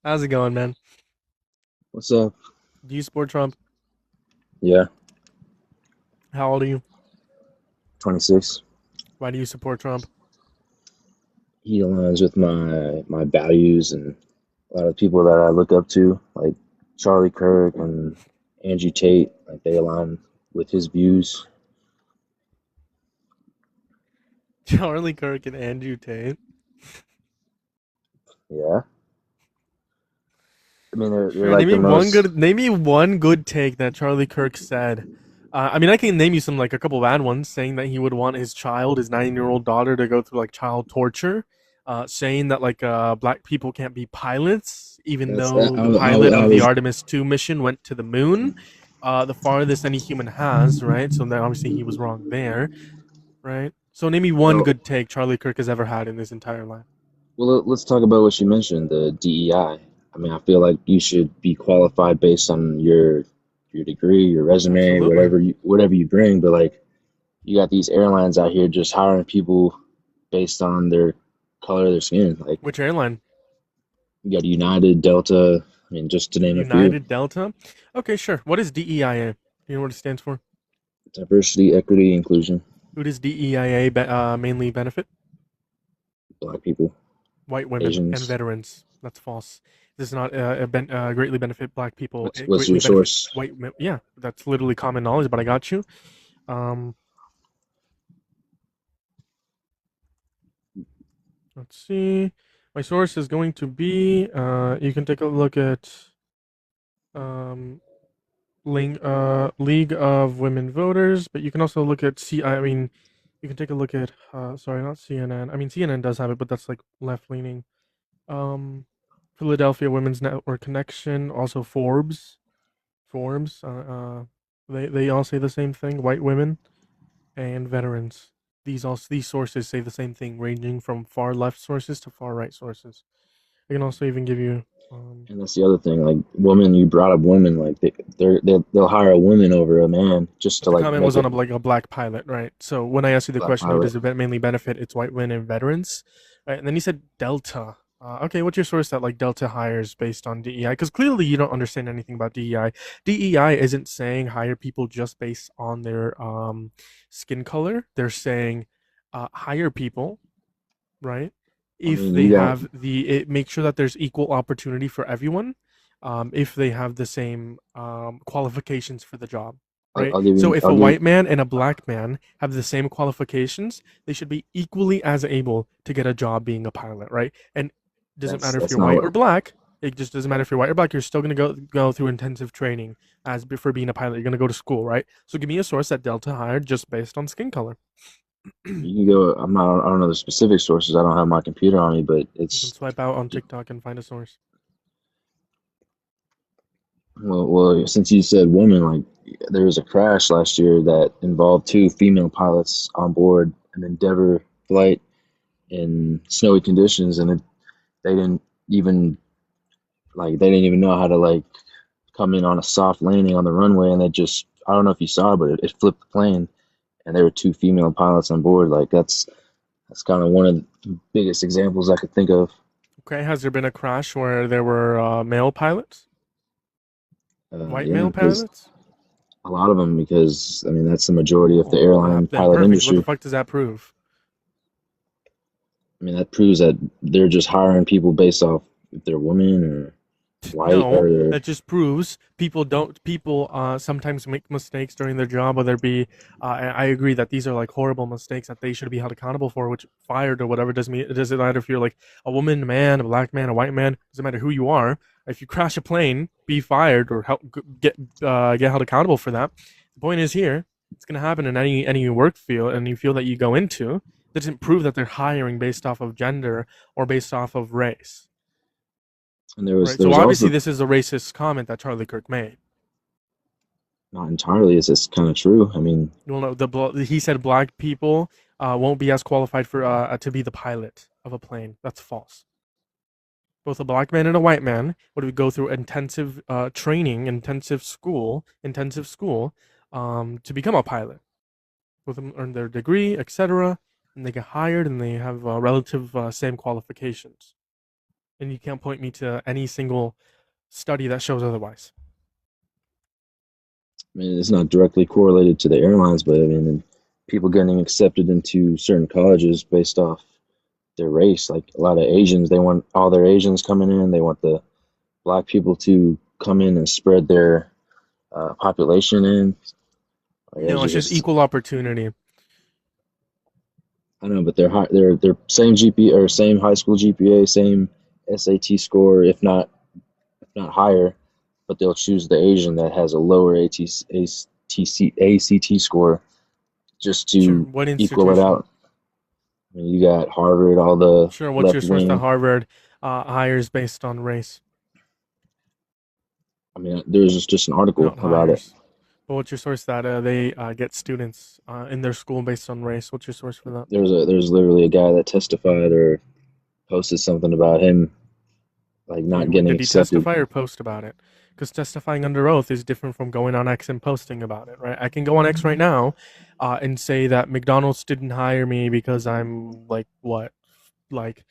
How's it going, man? What's up? Do you support Trump? Yeah, How old are you? 26. Why do you support Trump? He aligns with my values and a lot of people that I look up to, like Charlie Kirk and Andrew Tate. Like they align with his views. Charlie Kirk and Andrew Tate. Yeah, I mean they're Sure, like the most. name me one good take that Charlie Kirk said. I mean, I can name you some like a couple bad ones, saying that he would want his child, his 9-year-old daughter, to go through like child torture. Saying that like black people can't be pilots, even That's that. though the pilot I of the was Artemis 2 mission went to the moon, the farthest any human has, right? So then obviously he was wrong there, right? So name me one so. good take Charlie Kirk has ever had in his entire life. Well, let's talk about what you mentioned, the DEI. I mean, I feel like you should be qualified based on your degree, your resume, Absolutely. whatever you bring. But like, you got these airlines out here just hiring people based on their color of their skin. Like Which airline? you got United, Delta, I mean, just to name a few. United Delta. Okay, sure. What is DEIA? Do you know what it stands for? Diversity, equity, inclusion, Who does DEIA mainly benefit? black people, White women and Asians. veterans. That's false. This does not greatly benefit black people. It What's greatly your benefits source? white. Yeah, that's literally common knowledge. But I got you. Um, let's see. My source is going to be. You can take a look at um, League of Women Voters, but you can also look at I mean, you can take a look at. Sorry, not CNN. I mean, CNN does have it, but that's like left leaning. Um, Philadelphia Women's Network Connection, also Forbes. Forbes. They all say the same thing. White women and veterans. These sources say the same thing, ranging from far left sources to far right sources. I can also even give you. And that's the other thing. Like women, you brought up women. Like they'll hire a woman over a man just But to the like comment make was on it a black pilot, right? So when I asked you the black question, who pilot. does it mainly benefit? It's white women and veterans, right? And then you said Delta. Okay, what's your source that like Delta hires based on DEI? Because clearly you don't understand anything about DEI. DEI isn't saying hire people just based on their skin color. They're saying hire people, right? I If mean, they you got. have make sure that there's equal opportunity for everyone. If they have the same qualifications for the job, right? I'll give So you. if I'll a give. white man and a black man have the same qualifications, they should be equally as able to get a job being a pilot, right? And it doesn't matter if That's you're not white what. or black. It just doesn't matter if you're white or black. You're still gonna go through intensive training as for being a pilot. You're gonna go to school, right? So give me a source that Delta hired just based on skin color. You can go. I'm not. I don't know the specific sources. I don't have my computer on me, but You can it's. swipe out on TikTok and find a source. Well, since you said women, like there was a crash last year that involved two female pilots on board an Endeavour flight in snowy conditions, and they didn't even they didn't even know how to like come in on a soft landing on the runway, and they just I don't know if you saw, but it flipped the plane, and there were two female pilots on board. Like that's kind of one of the biggest examples I could think of. Okay, has there been a crash where there were male pilots, white Yeah, male because pilots? a lot of them, because I mean that's the majority of the Oh, airline then pilot perfect. What the industry. fuck does that prove? I mean, that proves that they're just hiring people based off if they're women or white No, or they're. that just proves people sometimes make mistakes during their job, whether it be and I agree that these are like horrible mistakes that they should be held accountable for, which fired or whatever doesn't mean it doesn't matter if you're like a woman, a man, a black man, a white man, doesn't matter who you are. If you crash a plane, be fired or help get held accountable for that. The point is here, it's gonna happen in any work field, any field that you go into. That doesn't prove that they're hiring based off of gender or based off of race. And Right. there So was obviously also this is a racist comment that Charlie Kirk made. not entirely. It's kind of true. I mean, Well, no, he said black people won't be as qualified for to be the pilot of a plane. That's false. Both a black man and a white man would go through intensive training, intensive school, to become a pilot. Both of them earn their degree, etc., and they get hired, and they have relative same qualifications. and you can't point me to any single study that shows otherwise. I mean, it's not directly correlated to the airlines, but I mean, people getting accepted into certain colleges based off their race. Like a lot of Asians, they want all their Asians coming in. They want the black people to come in and spread their population in. Like, No, there's it's just just equal opportunity. I don't know, but they're high, they're same GP or same high school GPA, same SAT score, if not higher. But they'll choose the Asian that has a lower ACT score just Sure. to What equal it institution? out. I mean, you got Harvard, all the Sure. What's your left source that wing. Harvard hires based on race, I mean, there's just an article not about it. hires? But what's your source that they get students in their school based on race? What's your source for that? There's literally a guy that testified or posted something about him like Okay, not getting did he accepted. testify or post about it? Because testifying under oath is different from going on X and posting about it, right? I can go on X right now and say that McDonald's didn't hire me because I'm like what, like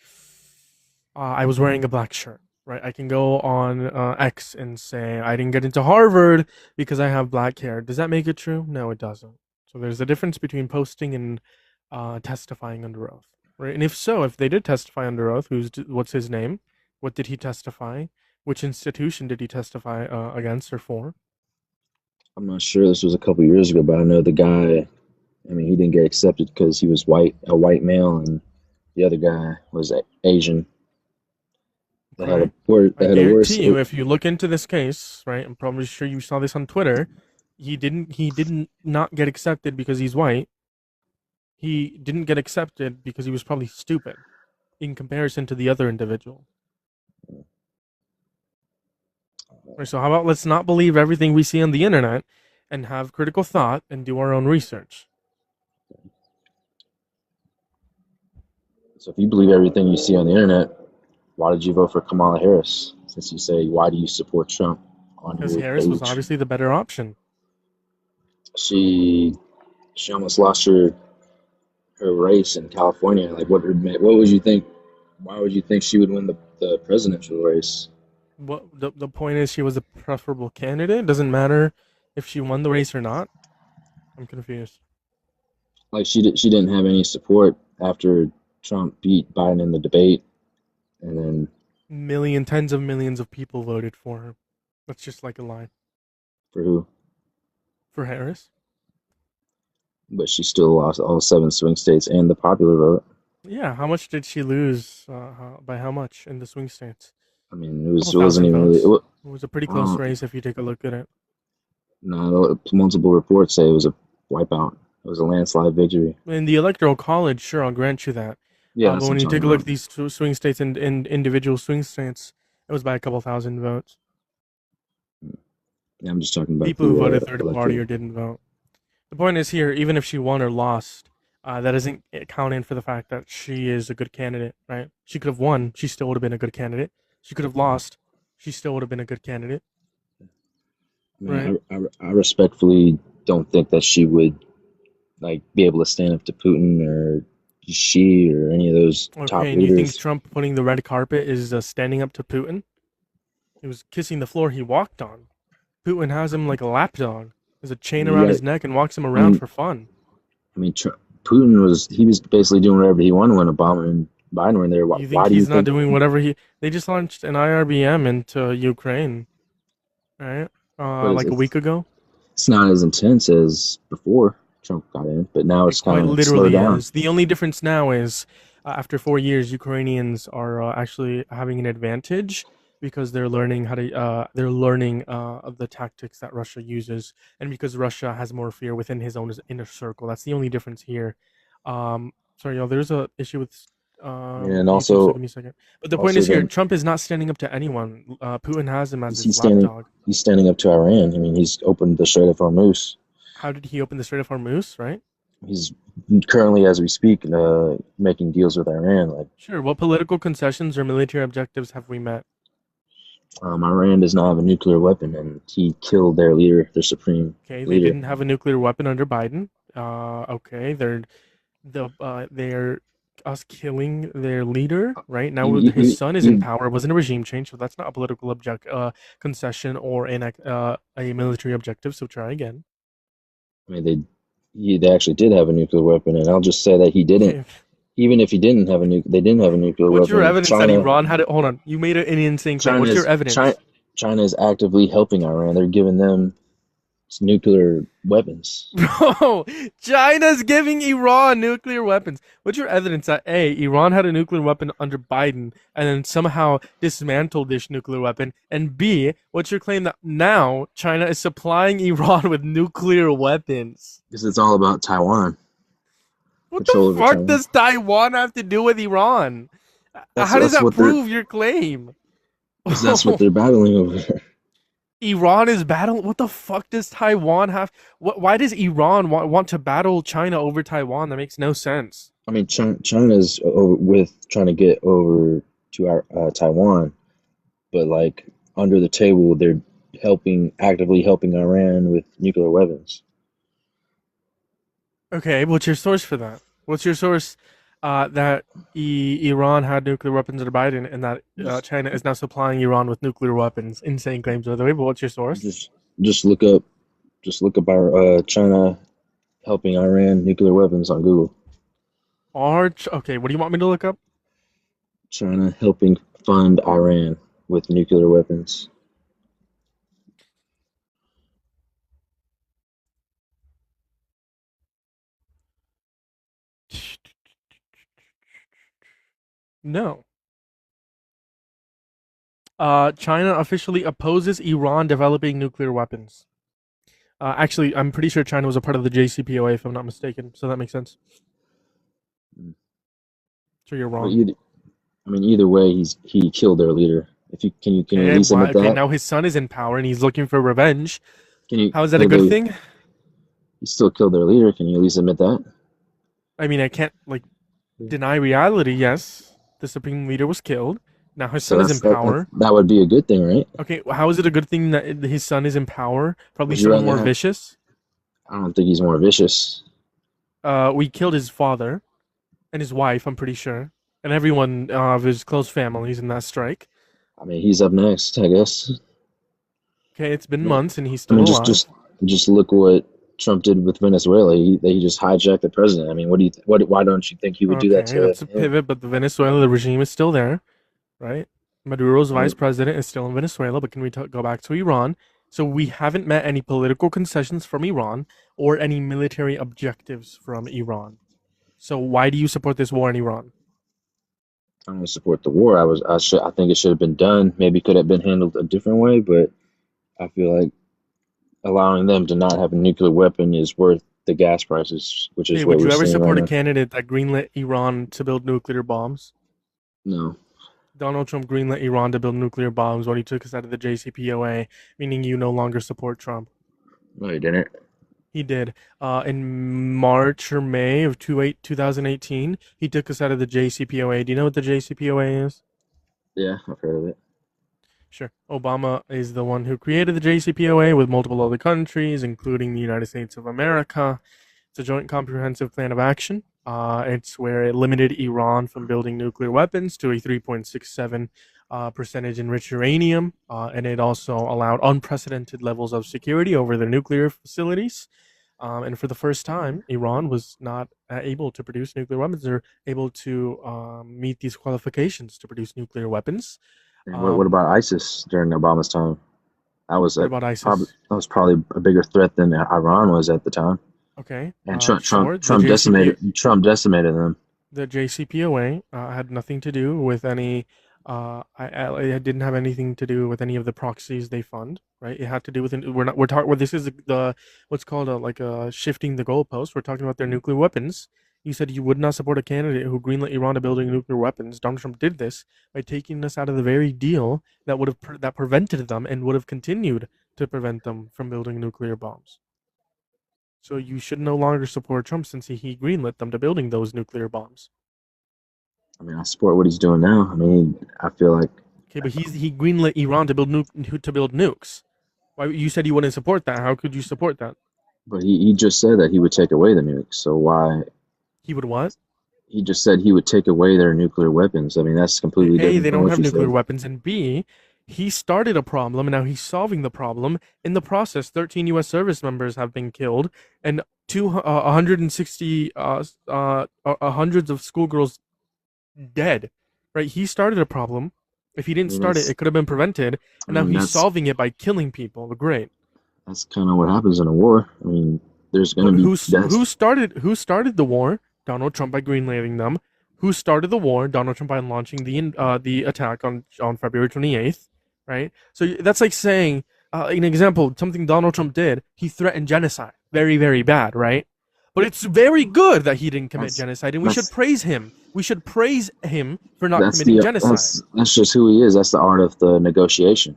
I was wearing a black shirt, right? I can go on X and say I didn't get into Harvard because I have black hair. Does that make it true? No, it doesn't. So there's a difference between posting and testifying under oath, right? And if so, if they did testify under oath, what's his name? What did he testify? Which institution did he testify against or for? I'm not sure. This was a couple years ago, but I know the guy. I mean, he didn't get accepted because he was white, a white male, and the other guy was Asian. Okay. I That had a worse. guarantee you, if you look into this case, right, I'm probably sure you saw this on Twitter. He didn't not get accepted because he's white. He didn't get accepted because he was probably stupid in comparison to the other individual. Right, so how about let's not believe everything we see on the internet and have critical thought and do our own research. So if you believe everything you see on the internet, why did you vote for Kamala Harris? Since you say, why do you support Trump on Because your Harris was page? obviously the better option. She she almost lost her race in California. Like, what would you think? Why would you think she would win the presidential race? What the point is, she was a preferable candidate. Doesn't matter if she won the race or not. I'm confused. Like, she didn't have any support after Trump beat Biden in the debate, and then Tens of millions of people voted for her. That's just like a lie for who? for Harris. But she still lost all seven swing states and the popular vote. Yeah, how much did she lose? By how much in the swing states? I mean, A couple it wasn't thousand even really. votes. It was a pretty close Uh, race if you take a look at it. no, multiple reports say it was a wipeout. It was a landslide victory. In the electoral college, sure, I'll grant you that. Yeah, But that's what when I'm you talking take a look about. at these swing states and individual swing states, it was by a couple thousand votes. Yeah, I'm just talking about People who the voted third party electorate. or didn't vote. The point is here, even if she won or lost, that doesn't count in for the fact that she is a good candidate, right? She could have won, she still would have been a good candidate. She could have lost, she still would have been a good candidate, I right? mean, I respectfully don't think that she would like be able to stand up to Putin or she or any of those top Okay, and you think leaders. Trump putting the red carpet is standing up to Putin? He was kissing the floor he walked on. Putin has him like a lapdog. There's a I chain mean, you around got. his neck and walks him I around mean, for fun. I mean, Putin was basically doing whatever he wanted when Obama and Biden were in there. You think Why do you he's not think? doing whatever he? They just launched an IRBM into Ukraine, right? But Like a week ago. it's not as intense as before Trump got in, but now It it's kind quite of slowed literally down is. The only difference now is after 4 years, Ukrainians are actually having an advantage because they're learning the tactics that Russia uses, and because Russia has more fear within his own inner circle. That's the only difference here. Sorry, y'all. There's a issue with and YouTube, so also give me a second. But the point also is here, then Trump is not standing up to anyone. Putin has him as is his lapdog. he's standing up to Iran. I mean, he's opened the Strait of Hormuz. How did he open the Strait of Hormuz? Right. He's currently, as we speak, making deals with Iran. Like, Sure. What political concessions or military objectives have we met? Iran does not have a nuclear weapon, and he killed their leader, their supreme Okay, they leader. didn't have a nuclear weapon under Biden. Okay, they're us killing their leader, right? Now his You, son is in you, power. It wasn't a regime change, so that's not a political concession or a military objective. So try again. I mean, they actually did have a nuclear weapon, and I'll just say that he didn't. Okay, Even if he didn't have they didn't have a nuclear what's your weapon. evidence that Iran had it? Hold on, you made an insane claim. What's your China's China, evidence? China is actively helping Iran. They're giving them nuclear weapons. Bro, China's giving Iran nuclear weapons. What's your evidence that A, Iran had a nuclear weapon under Biden and then somehow dismantled this nuclear weapon? And B, what's your claim that now China is supplying Iran with nuclear weapons? Because it's all about Taiwan, What the control over fuck Taiwan. does Taiwan have to do with Iran? How does That's that what they're prove your claim? because that's what they're battling over. Iran is battling. What the fuck does Taiwan have? Why does Iran want to battle China over Taiwan? That makes no sense. I mean, China's over with trying to get over to our Taiwan, but like under the table, they're actively helping Iran with nuclear weapons. Okay, what's your source for that? What's your source that Iran had nuclear weapons under Biden and that Just, China is now supplying Iran with nuclear weapons? Insane claims, by the way, but what's your source? just, just look up, just look up our China helping Iran nuclear weapons on Google. Okay, what do you want me to look up? China helping fund Iran with nuclear weapons. No. China officially opposes Iran developing nuclear weapons. Actually, I'm pretty sure China was a part of the JCPOA, if I'm not mistaken. So that makes sense. So you're But wrong. either, I mean, either way, he killed their leader. If you can you at Okay, least why? admit Okay, that? now his son is in power and he's looking for revenge. How is that Can a you good believe thing? he still killed their leader? Can you at least admit that? I mean, I can't like deny reality. Yes, the supreme leader was killed. Now his So son is in power. that would be a good thing, right? Okay, how is it a good thing that his son is in power? Probably Would you someone rather more have? vicious. I don't think he's more vicious. We killed his father and his wife. I'm pretty sure, and everyone of his close families in that strike. I mean, he's up next, I guess. Okay, it's been I mean, months and he's I still mean, alive. just look what Trump did with Venezuela. He just hijacked the president. I mean, what do you what? Why don't you think he would do that Okay, to that's a him? pivot, but the Venezuela the regime is still there, right? Maduro's I vice mean, president is still in Venezuela, but can we go back to Iran? So we haven't met any political concessions from Iran or any military objectives from Iran. So why do you support this war in Iran? I don't support the war. I think it should have been done. Maybe could have been handled a different way, but I feel like allowing them to not have a nuclear weapon is worth the gas prices, which Okay, is what would we're you ever seeing right support a now. candidate that greenlit Iran to build nuclear bombs? No, Donald Trump greenlit Iran to build nuclear bombs when he took us out of the JCPOA, meaning you no longer support Trump. no, he didn't. He did. In March or May of 2018, he took us out of the JCPOA. Do you know what the JCPOA is? Yeah, I've heard of it. Sure. Obama is the one who created the JCPOA with multiple other countries, including the United States of America. It's a joint comprehensive plan of action. It's where it limited Iran from building nuclear weapons to a 3.67 percentage enriched uranium, and it also allowed unprecedented levels of security over their nuclear facilities. And for the first time, Iran was not able to produce nuclear weapons or able to meet these qualifications to produce nuclear weapons. And what Um, about ISIS during Obama's time? what about Probably ISIS? a bigger threat than Iran was at the time. Okay, And sure. The JCPOA Trump decimated them. the JCPOA had nothing to do with any. It didn't have anything to do with any of the proxies they fund, right? It had to do with we're not we're talking. Well, this is the what's called like a shifting the goalpost. We're talking about their nuclear weapons. You said you would not support a candidate who greenlit Iran to building nuclear weapons. Donald Trump did this by taking us out of the very deal that would have that prevented them and would have continued to prevent them from building nuclear bombs. So you should no longer support Trump since he greenlit them to building those nuclear bombs. I mean, I support what he's doing now. I mean, I feel like, Okay, but he greenlit Iran to build nukes. Why you said you wouldn't support that? How could you support that? but he just said that he would take away the nukes. So why? He would what? He just said he would take away their nuclear weapons. I mean, that's completely A, different they from don't what have you nuclear said. weapons, and B, he started a problem, and now he's solving the problem. In the process, 13 U.S. service members have been killed, and 160 hundreds of schoolgirls dead. Right? He started a problem. If he I didn't mean, start it, that's it could have been prevented, I and now mean, he's that's solving it by killing people. Great. that's kind of what happens in a war. I mean, there's going to But be deaths. who started the war? Donald Trump by greenlighting them. Who started the war? Donald Trump by launching the attack on February 28th. Right. So that's like saying an example something Donald Trump did. He threatened genocide. Very very bad. Right. But it's very good that he didn't commit That's genocide, and we should that's praise him. We should praise him for not committing genocide. that's just who he is. That's the art of the negotiation.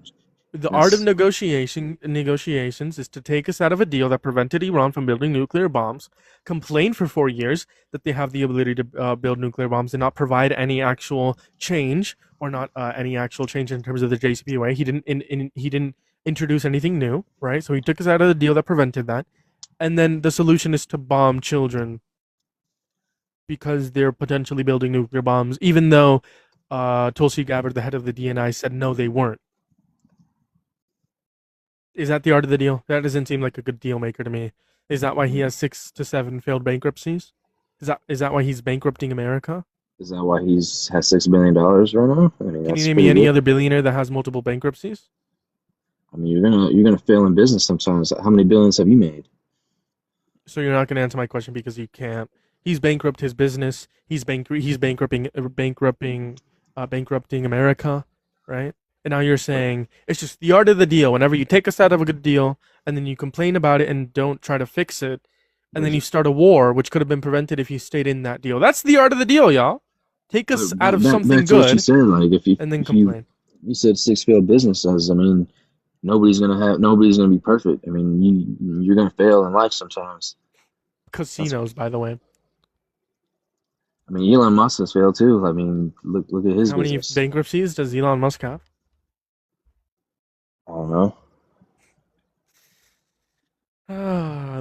The art of That's negotiations is to take us out of a deal that prevented Iran from building nuclear bombs, complain for 4 years that they have the ability to build nuclear bombs, and not provide any actual change or not any actual change in terms of the JCPOA. He didn't introduce anything new, right? So he took us out of the deal that prevented that, and then the solution is to bomb children because they're potentially building nuclear bombs, even though Tulsi Gabbard, the head of the DNI, said no, they weren't. Is that the art of the deal? That doesn't seem like a good deal maker to me. Is that why he has 6 to 7 failed bankruptcies? Is that why he's bankrupting America? is that why he's has $6 billion right now? I mean, Can you that's name me pretty any good. other billionaire that has multiple bankruptcies? I mean, you're gonna fail in business sometimes. How many billions have you made? So you're not going to answer my question because you can't. He's bankrupt his business. He's bankrupting America, right? And now you're But saying it's just the art of the deal. Whenever you take us out of a good deal and then you complain about it and don't try to fix it, and but then you start a war, which could have been prevented if you stayed in that deal. That's the art of the deal, y'all. Take but us out of back something to what you good said. Like and then if you complain. you said six failed businesses. I mean, nobody's gonna be perfect. I mean, you're gonna fail in life sometimes. That's Casinos, by the way. I mean, Elon Musk has failed too. I mean, look at his How many business. bankruptcies does Elon Musk have? I don't know.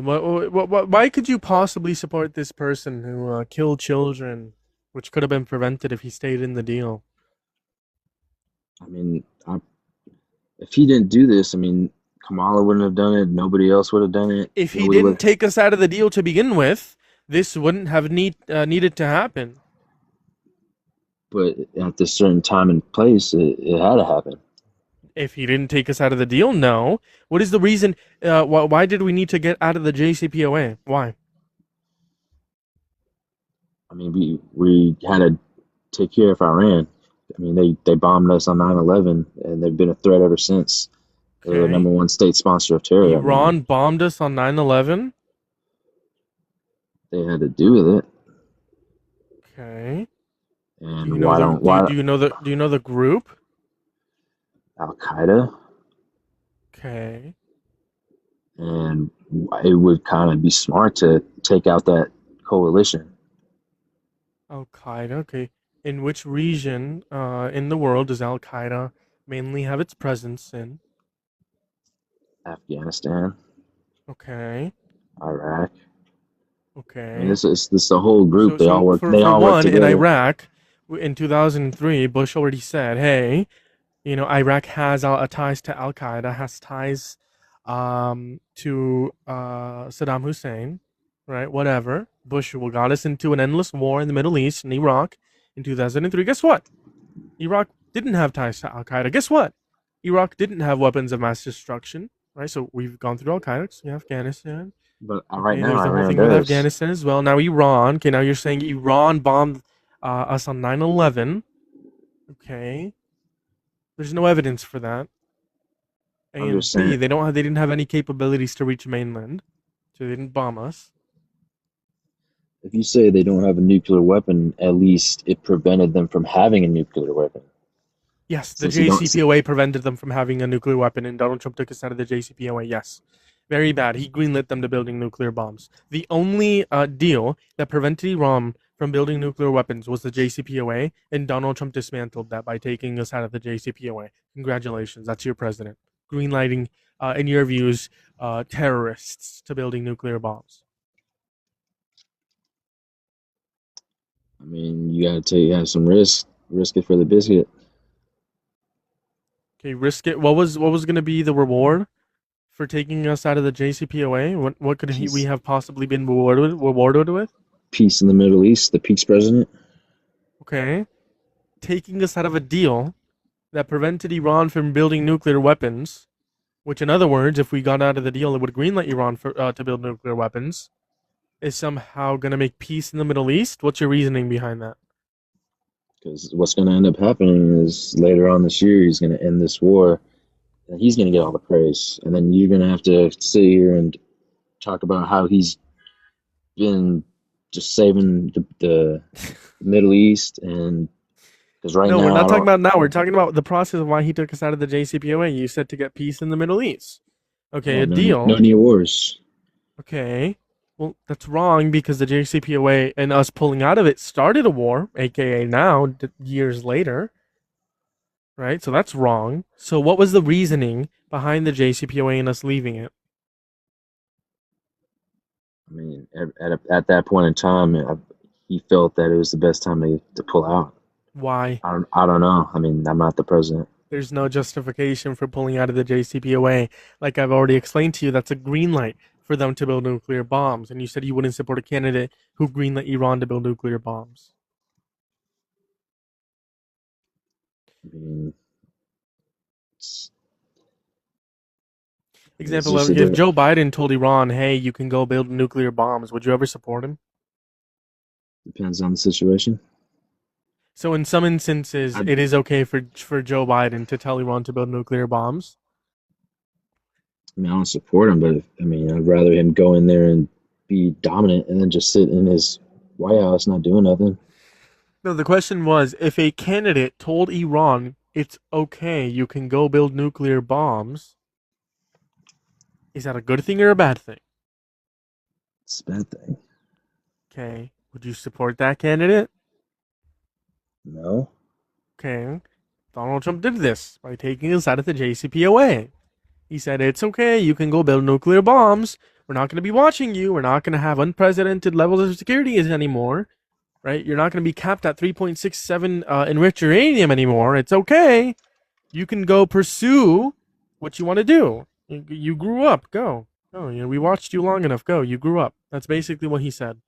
Why could you possibly support this person who killed children, which could have been prevented if he stayed in the deal? I mean, if he didn't do this, I mean, Kamala wouldn't have done it. Nobody else would have done it. If he Nobody didn't would. take us out of the deal to begin with, this wouldn't have needed to happen. But at this certain time and place, it had to happen. If he didn't take us out of the deal, no. What is the reason? Why did we need to get out of the JCPOA? Why? I mean, we had to take care of Iran. I mean, they bombed us on 9/11, and they've been a threat ever since. They're the Okay. number one state sponsor of terror right now. Iran bombed us on 9/11. They had to do with it. Okay. Do And you know the why do you know the group? Al Qaeda? Okay. And it would kind of be smart to take out that coalition. Al Qaeda. Okay. In which region in the world does Al Qaeda mainly have its presence in? Afghanistan, Okay. Iraq. I mean, Okay. this is the whole group. So so for They for all work one in together. Iraq in 2003, Bush already said, "Hey, Iraq has ties to Al Qaeda, has ties to Saddam Hussein, right? Whatever. Bush got us into an endless war in the Middle East in Iraq in 2003. Guess what? Iraq didn't have ties to Al Qaeda. Guess what? Iraq didn't have weapons of mass destruction, right? So we've gone through Al Qaeda, so Afghanistan. But right Okay, now, there's the whole Iran thing with does. Afghanistan as well. Now Iran. Okay, now you're saying Iran bombed us on 9/11. Okay, there's no evidence for that. A I'm just and B, saying, they didn't have any capabilities to reach mainland, so they didn't bomb us. if you say they don't have a nuclear weapon, at least it prevented them from having a nuclear weapon. Yes, the Since you don't, JCPOA prevented them from having a nuclear weapon, and Donald Trump took us out of the JCPOA. Yes, very bad. He greenlit them to building nuclear bombs. The only deal that prevented Iran from building nuclear weapons was the JCPOA, and Donald Trump dismantled that by taking us out of the JCPOA. Congratulations, that's your president. Greenlighting, in your views, terrorists to building nuclear bombs. I mean, you got to take have some risk it for the biscuit. Okay, risk it. What was going to be the reward for taking us out of the JCPOA? What could we Peace, have possibly been rewarded with? peace in the Middle East. The peace president. Okay, taking us out of a deal that prevented Iran from building nuclear weapons. Which, in other words, if we got out of the deal, it would greenlight Iran to build nuclear weapons. Is somehow going to make peace in the Middle East? What's your reasoning behind that? Because what's going to end up happening is later on this year he's going to end this war, and he's going to get all the praise, and then you're going to have to sit here and talk about how he's been just saving the Middle East, and because right No, we're now I not talking don't. about now. We're talking about the process of why he took us out of the JCPOA. You said to get peace in the Middle East. Okay, Well, a no deal. new wars. Okay. Well, that's wrong because the JCPOA and us pulling out of it started a war, aka now, years later, right? So that's wrong. So what was the reasoning behind the JCPOA and us leaving it? I mean, at that point in time, he felt that it was the best time to pull out. Why? I don't know. I mean, I'm not the president. There's no justification for pulling out of the JCPOA. Like I've already explained to you, that's a green light for them to build nuclear bombs. And you said you wouldn't support a candidate who greenlit Iran to build nuclear bombs. I mean, it's, it's Example, just if a Joe Biden told Iran, hey, you can go build nuclear bombs, would you ever support him? depends on the situation. So in some instances, I, it is okay for Joe Biden to tell Iran to build nuclear bombs. I mean, I don't support him, but I mean, I'd rather him go in there and be dominant and then just sit in his White House not doing nothing. No, the question was if a candidate told Iran it's okay, you can go build nuclear bombs, is that a good thing or a bad thing? It's a bad thing. Okay. Would you support that candidate? No, Okay. Donald Trump did this by taking us out of the JCPOA. He said, it's okay, you can go build nuclear bombs. We're not going to be watching you. We're not going to have unprecedented levels of security anymore, right? You're not going to be capped at 3.67 enriched uranium anymore. It's okay. You can go pursue what you want to do. You grew up. Go. Go. We watched you long enough. Go. You grew up. That's basically what he said.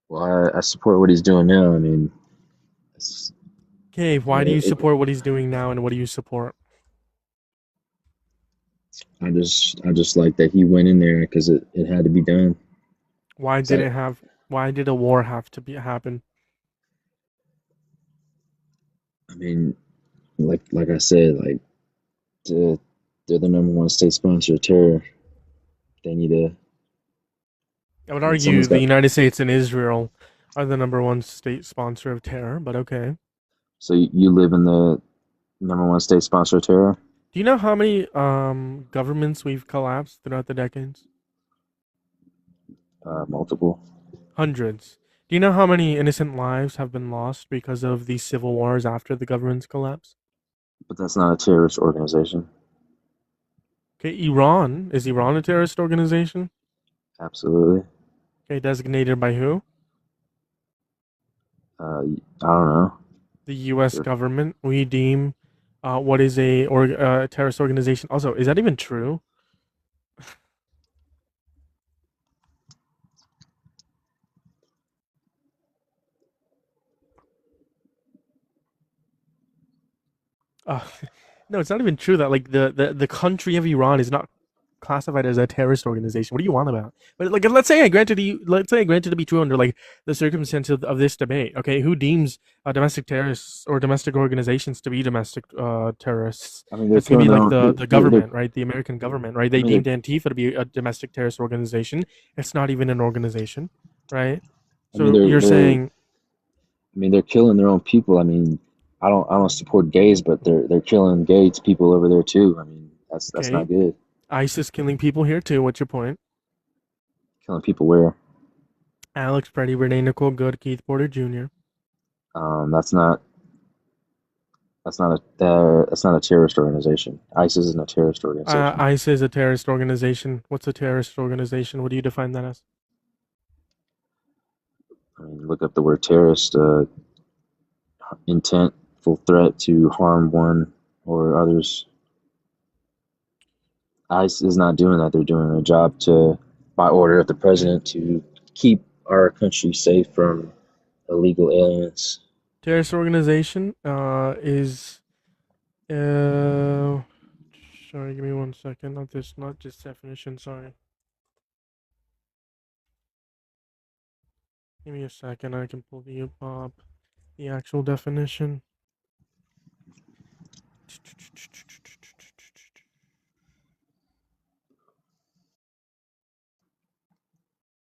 well, I support what he's doing now. I mean, it's, Okay, I why mean, do you support what he's doing now and what do you support? I just like that he went in there because it had to be done. Why 'Cause did it have why did a war have to be happen? I mean, like I said, like the, they're the number one state sponsor of terror. They need to, I would and argue someone's the got. United States and Israel are the number one state sponsor of terror, but okay. So you live in the number one state sponsor of terror. Do you know how many governments we've collapsed throughout the decades? Multiple, Hundreds. Do you know how many innocent lives have been lost because of these civil wars after the government's collapse? but that's not a terrorist organization. Okay, Iran. Is Iran a terrorist organization? Absolutely. Okay, designated by who? I don't know. The US They're, government. We deem what is a terrorist organization. Also, is that even true? Uh, no, it's not even true that like the country of Iran is not classified as a terrorist organization. What do you want about? But like, let's say I granted to be true under like the circumstances of this debate. Okay, who deems domestic terrorists or domestic organizations to be domestic terrorists? I mean, they're That's gonna killing be their like own. the government, right? The American government, right? I They mean, they're. deemed Antifa to be a domestic terrorist organization. It's not even an organization, right? I mean, So you're they're. saying I mean, they're killing their own people. I mean, I don't support gays, but they're killing gays people over there too. I mean, that's okay, not good. ISIS killing people here too. What's your point? Killing people where. Alex, Freddie, Renee, Nicole, Good, Keith Porter Jr. That's not. That's not a terrorist organization. ISIS isn't a terrorist organization. ICE is a terrorist organization. What's a terrorist organization? What do you define that as? I mean, look up the word terrorist. Intentful threat to harm one or others. ICE is not doing that. They're doing their job to, by order of the Okay. president, to keep our country safe from illegal aliens. Terrorist organization is uh sorry, give me 1 second. Not this definition, sorry. Give me a second, I can pull the up the actual definition.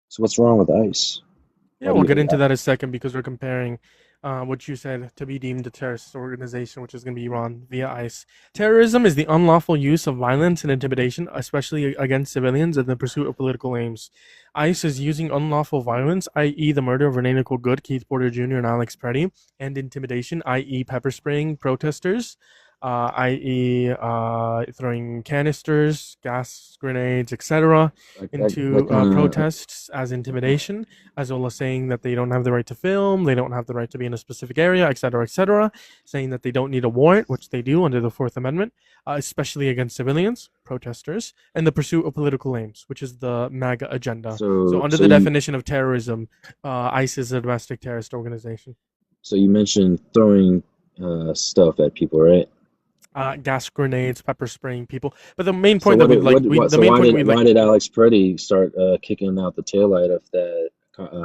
So what's wrong with ICE? Yeah, Why do we'll get you? into that in a second because we're comparing what you said to be deemed a terrorist organization, which is going to be Iran via ICE. Terrorism is the unlawful use of violence and intimidation, especially against civilians, in the pursuit of political aims. ICE is using unlawful violence, i.e., the murder of Renee Nicole Good, Keith Porter Jr., and Alex Preddy, and intimidation, i.e., pepper spraying protesters, i.e., throwing canisters, gas grenades, etc., That into kind of. protests as intimidation, as well as saying that they don't have the right to film, they don't have the right to be in a specific area, etc., saying that they don't need a warrant, which they do under the Fourth Amendment, especially against civilians, protesters, and the pursuit of political aims, which is the MAGA agenda. So, So under so the you definition of terrorism, ICE is a domestic terrorist organization. so you mentioned throwing stuff at people, right? Gas grenades, pepper spraying people, but the main So point that we'd like, what? the So main point we'd like why did Alex Preddy start kicking out the taillight of that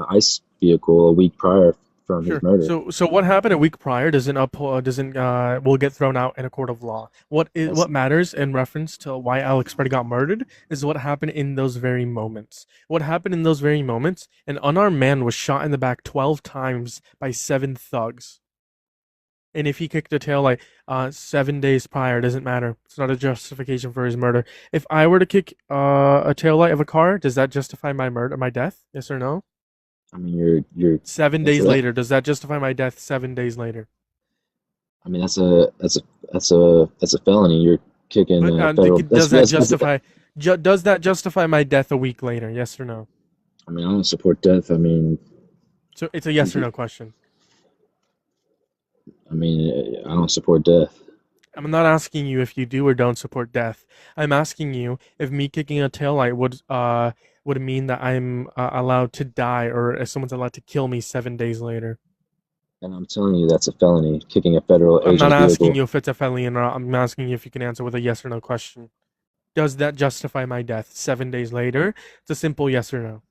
ICE vehicle a week prior from his Sure. murder? So what happened a week prior doesn't will get thrown out in a court of law. That's What matters in reference to why Alex Preddy got murdered is what happened in those very moments. What happened in those very moments? An unarmed man was shot in the back 12 times by 7 thugs. And if he kicked a tail like 7 days prior, doesn't matter. It's not a justification for his murder. If I were to kick a tail light of a car, does that justify my murder, my death? Yes or no? I mean, you're Seven that's days a later, does that justify my death 7 days later? I mean that's a felony. You're kicking But a federal. does that That's justify does that justify my death a week later? Yes or no? I mean, I don't support death. So it's a yes or no question. I don't support death. I'm not asking you if you do or don't support death. I'm asking you if me kicking a taillight would mean that I'm allowed to die or if someone's allowed to kill me 7 days later. And I'm telling you, that's a felony, kicking a federal I'm not agent's asking vehicle. you if it's a felony or not. I'm asking you if you can answer with a yes or no question. Does that justify my death 7 days later? It's a simple yes or no.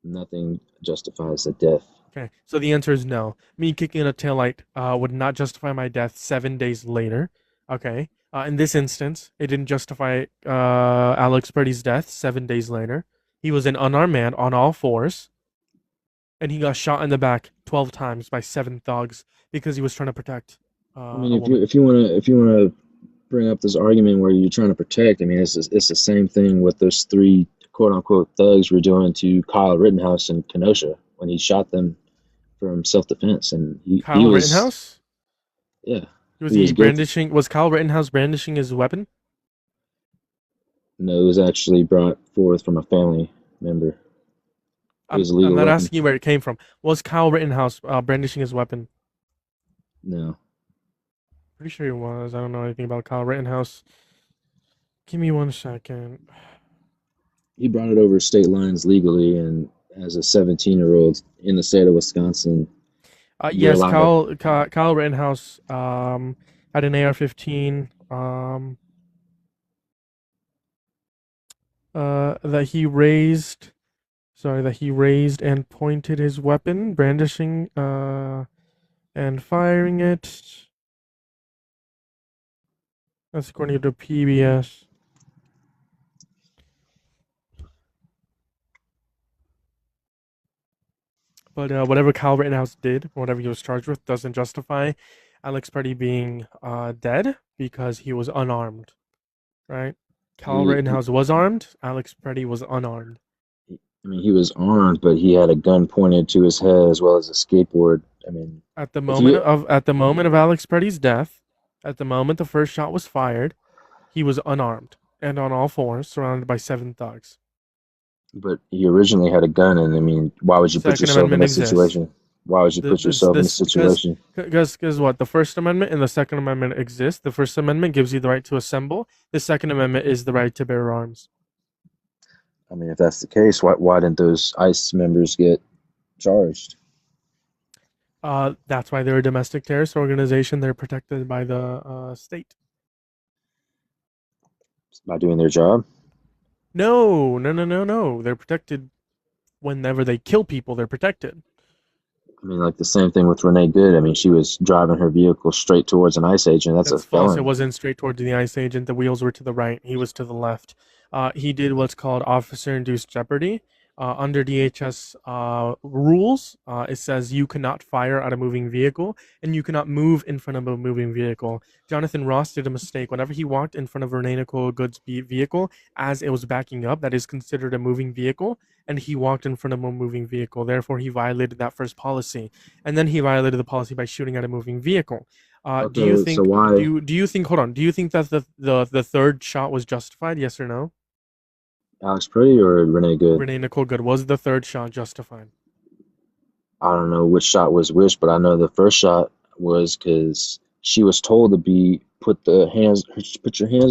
Nothing justifies the death. Okay, so the answer is no. Me kicking a taillight would not justify my death 7 days later. Okay, in this instance, it didn't justify Alex Purdy's death 7 days later. He was an unarmed man on all fours, and he got shot in the back 12 times by 7 thugs because he was trying to protect I mean, a woman. if you wanna bring up this argument where you're trying to protect, I mean, it's the same thing what those three quote unquote thugs were doing to Kyle Rittenhouse in Kenosha when he shot them from self defense, and he Kyle was Rittenhouse? yeah Was he he was guilty. brandishing? Was Kyle Rittenhouse brandishing his weapon? No, it was actually brought forth from a family member. It was a I'm legal not weapon. asking you where it came from. Was Kyle Rittenhouse brandishing his weapon? No, Pretty sure he was. I don't know anything about Kyle Rittenhouse. Give me 1 second. he brought it over state lines legally, and as a 17-year-old in the state of Wisconsin, you're Yes, allowed to. Kyle Rittenhouse had an AR-15 that he raised. Sorry, that he raised and pointed his weapon, brandishing and firing it. That's according to PBS. But whatever Kyle Rittenhouse did, whatever he was charged with, doesn't justify Alex Purdy being dead because he was unarmed, right? Kyle He, Rittenhouse was armed. Alex Purdy was unarmed. I mean, he was armed, but he had a gun pointed to his head as well as a skateboard. I mean, if you, At the moment of Alex Purdy's death, at the moment the first shot was fired, he was unarmed and on all fours, surrounded by 7 thugs. But he originally had a gun, and I mean, why would you put Second yourself in Amendment this exists. situation? Why would you put yourself in this Because situation? what, the First Amendment and the Second Amendment exist. The First Amendment gives you the right to assemble. The Second Amendment is the right to bear arms. I mean, if that's the case, why didn't those ICE members get charged That's why they're a domestic terrorist organization. They're protected by the state. by doing their job? No, no, no, no, no. They're protected whenever they kill people. They're protected. I mean, like the same thing with Renee Good. I mean, she was driving her vehicle straight towards an ICE agent. That's a That's false. It felony. wasn't straight towards the ICE agent. The wheels were to the right. He was to the left. He did what's called officer-induced jeopardy. Under DHS rules, it says you cannot fire at a moving vehicle and you cannot move in front of a moving vehicle. Jonathan Ross did a mistake. Whenever he walked in front of Renee Nicole Good's vehicle as it was backing up, that is considered a moving vehicle, and he walked in front of a moving vehicle. Therefore, he violated that first policy. And then he violated the policy by shooting at a moving vehicle. Do you Okay, so think why do you think hold on? Do you think that the third shot was justified? Yes or no? Alex Purdy or Renee Good? Renee Nicole Good, was the third shot justified? I don't know which shot was which, but I know the first shot was because she was told to be put your hands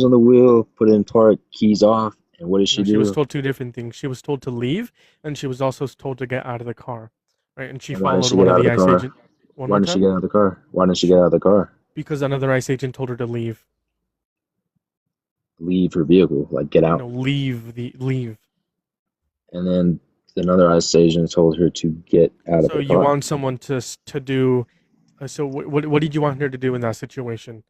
on the wheel, put it in park, keys off, and what did she No, she was do? told two different things. She was told to leave, and she was also told to get out of the car, right? And she And why didn't followed she one get of out of the the ICE car? agent. One Why more didn't she time, get out of the car? Why didn't she get out of the car? because another ICE agent told her to leave. Leave her vehicle, like get out. No, leave. And then another ICE agent told her to get out of So the you car. want someone to do? So what did you want her to do in that situation?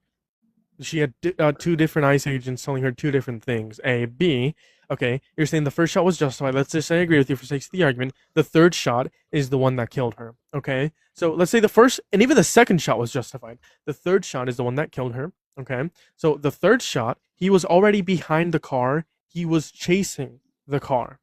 She had two different ICE agents telling her two different things. A, B. Okay, you're saying the first shot was justified. Let's just say I agree with you for sake of the argument. The third shot is the one that killed her. Okay, so let's say the first and even the second shot was justified. The third shot is the one that killed her. Okay, so the third shot, he was already behind the car. He was chasing the car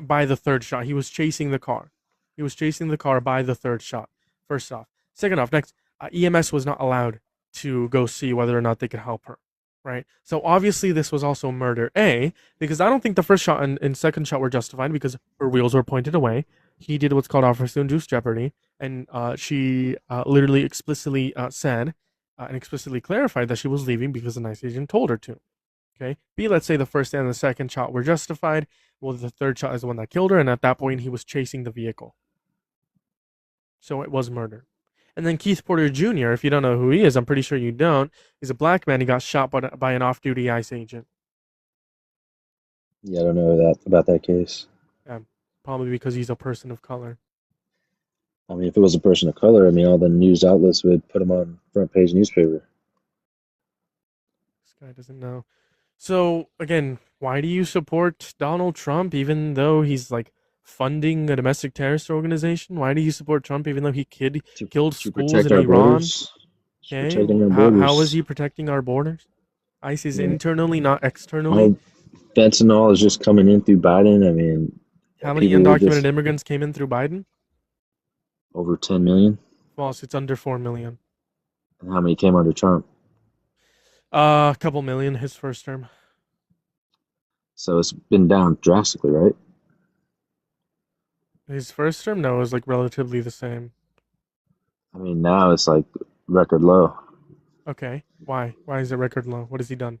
by the third shot. He was chasing the car. He was chasing the car by the third shot. First off. Second off, next, EMS was not allowed to go see whether or not they could help her. Right? So obviously this was also murder. A, because I don't think the first shot and second shot were justified because her wheels were pointed away. He did what's called officer-induced jeopardy, and she literally explicitly said and explicitly clarified that she was leaving because the nice agent told her to. Okay. B, let's say the first and the second shot were justified. Well, the third shot is the one that killed her, and at that point, he was chasing the vehicle. So it was murder. And then Keith Porter Jr., if you don't know who he is, I'm pretty sure you don't. He's a black man. He got shot by an off duty ICE agent. Yeah, I don't know that about that case. Yeah, probably because he's a person of color. I mean, if it was a person of color, I mean, all the news outlets would put him on front page newspaper. This guy doesn't know. So, again, why do you support Donald Trump even though he's like funding a domestic terrorist organization? Why do you support Trump even though he to killed to schools protect in our Iran? borders, to Okay, protecting our how is borders. he protecting our borders? ICE is I mean, internally, not externally. all fentanyl is just coming in through Biden. I mean, How many people will undocumented just immigrants came in through Biden? over 10 million. False. It's under 4 million. And how many came under Trump? A couple million his first term. So it's been down drastically, right? His first term, no, it was like relatively the same. I mean, now it's like record low. Okay, why? Why is it record low? What has he done?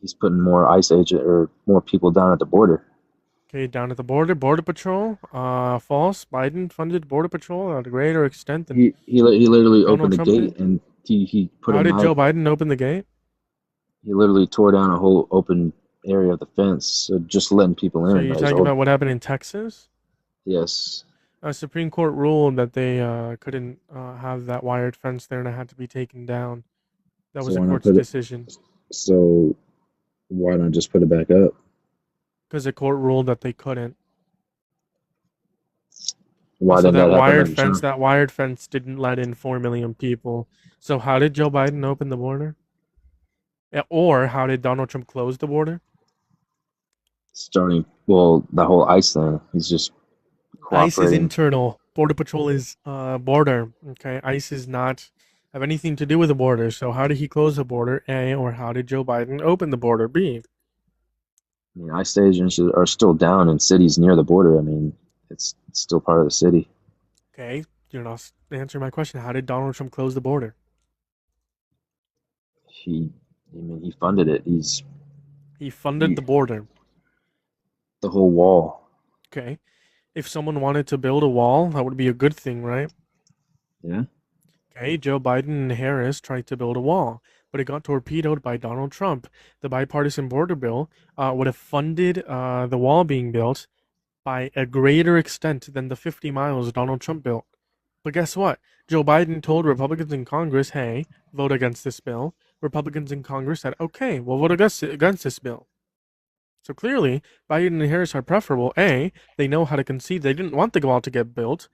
He's putting more ICE agent or more people down at the border. Okay, down at the border, border patrol. False. Biden funded border patrol at a greater extent than He literally opened Donald the Trump did. gate and he put a How did knife. Joe Biden open the gate? He literally tore down a whole open area of the fence, so just letting people So in. you're That was talking all. about what happened in Texas? Yes. A Supreme Court ruled that they couldn't have that wired fence there and it had to be taken down. That So was a why not court's put it? decision So why not just put it back up? because the court ruled that they couldn't. Why Also, didn't that happen under Trump? that wired fence didn't let in 4 million people. So how did Joe Biden open the border? Yeah, or how did Donald Trump close the border? Starting, well, the whole ICE thing. He's just ICE is cooperating. internal. Border Patrol is border. Okay, ICE is not have anything to do with the border. So how did he close the border? A, or how did Joe Biden open the border? B. I mean, ICE agents are still down in cities near the border. I mean, it's still part of the city. Okay, you're not answering my question. How did Donald Trump close the border? He, I mean, he funded it. He funded He the border. the whole wall. Okay, if someone wanted to build a wall, that would be a good thing, right? Yeah, Okay, Joe Biden and Harris tried to build a wall, but it got torpedoed by Donald Trump. The bipartisan border bill would have funded the wall being built by a greater extent than the 50 miles Donald Trump built. But guess what? Joe Biden told Republicans in Congress, hey, vote against this bill. Republicans in Congress said, okay, we'll vote against this bill. So clearly, Biden and Harris are preferable. A, they know how to concede. They didn't want the wall to get built,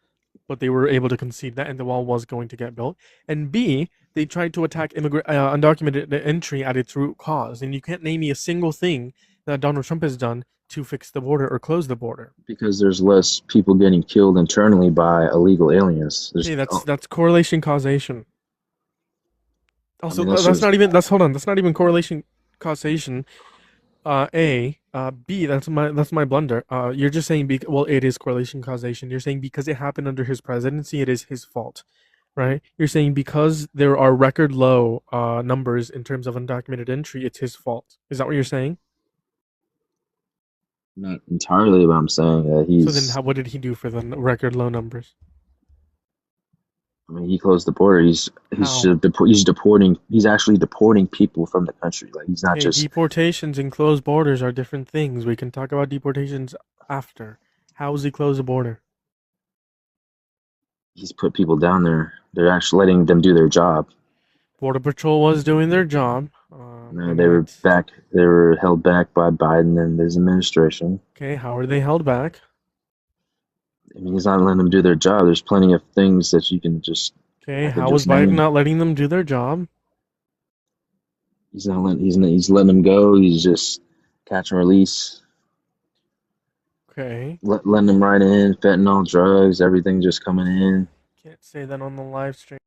but they were able to concede that, and the wall was going to get built. And B, they tried to attack undocumented entry at its root cause. And you can't name me a single thing that Donald Trump has done to fix the border or close the border. because there's less people getting killed internally by illegal aliens. There's, Okay, oh, that's correlation causation. I Also, mean, that's that's just not even that's hold on. That's not even correlation causation. B. That's my blunder. You're just saying well, it is correlation causation. You're saying because it happened under his presidency, it is his fault, right? You're saying because there are record low numbers in terms of undocumented entry, it's his fault. Is that what you're saying? not entirely what I'm saying. That So then, he's, what did he do for the record low numbers? I mean, he closed the border. How? He's deporting. He's actually deporting people from the country. Like he's not Okay, just deportations and closed borders are different things. We can talk about deportations after. How does he close the border? he's put people down there. They're actually letting them do their job. Border Patrol was doing their job. No, And they were that's back. They were held back by Biden and his administration. okay. How are they held back? I mean, he's not letting them do their job. There's plenty of things that you can just Okay, I could how was just Biden name. not letting them do their job? He's not letting. He's letting them go. He's just catch and release, Okay, letting them right in. Fentanyl, drugs, everything just coming in. can't say that on the live stream.